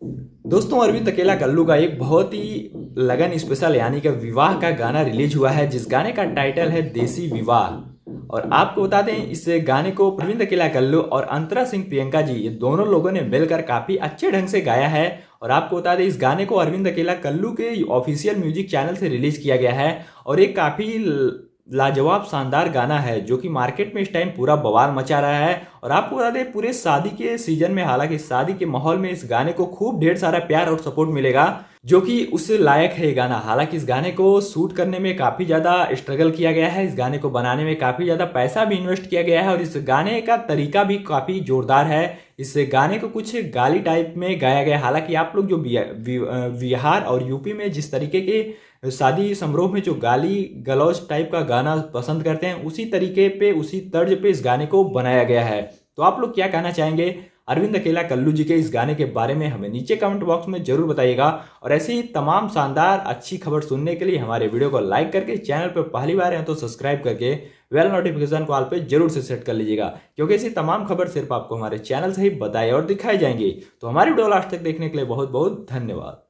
दोस्तों, अरविंद अकेला कल्लू का एक बहुत ही लगन स्पेशल यानी कि विवाह का गाना रिलीज हुआ है, जिस गाने का टाइटल है देसी विवाह। और आपको बता दें, इस गाने को प्रवीण अकेला कल्लू और अंतरा सिंह प्रियंका जी, ये दोनों लोगों ने मिलकर काफी अच्छे ढंग से गाया है। और आपको बता दें, इस गाने को अरविंद अकेला कल्लू के ऑफिशियल म्यूजिक चैनल से रिलीज किया गया है। और एक काफी लाजवाब शानदार गाना है जो कि मार्केट में इस टाइम पूरा बवाल मचा रहा है। और आपको बता दें, पूरे शादी के सीजन में, हालांकि शादी के माहौल में इस गाने को खूब ढेर सारा प्यार और सपोर्ट मिलेगा, जो कि उस लायक है ये गाना। हालांकि इस गाने को शूट करने में काफी ज्यादा स्ट्रगल किया गया है, इस गाने को बनाने में काफी ज्यादा पैसा भी इन्वेस्ट किया गया है, और इस गाने का तरीका भी काफी जोरदार है। इस गाने को कुछ गाली टाइप में गाया गया। हालांकि आप लोग जो बिहार और यूपी में जिस तरीके के शादी समारोह में जो गाली गलौज टाइप का गाना पसंद करते हैं, उसी तरीके पे, उसी तर्ज पे इस गाने को बनाया गया है। तो आप लोग क्या कहना चाहेंगे अरविंद अकेला कल्लू जी के इस गाने के बारे में, हमें नीचे कमेंट बॉक्स में जरूर बताइएगा। और ऐसी ही तमाम शानदार अच्छी खबर सुनने के लिए हमारे वीडियो को लाइक करके, चैनल पर पहली बार हैं तो सब्सक्राइब करके बेल नोटिफिकेशन को ऑल पे जरूर से सेट कर लीजिएगा, क्योंकि ऐसी तमाम खबर सिर्फ आपको हमारे चैनल से ही बताए और दिखाई जाएंगी। तो हमारी वीडियो लास्ट तक देखने के लिए बहुत बहुत धन्यवाद।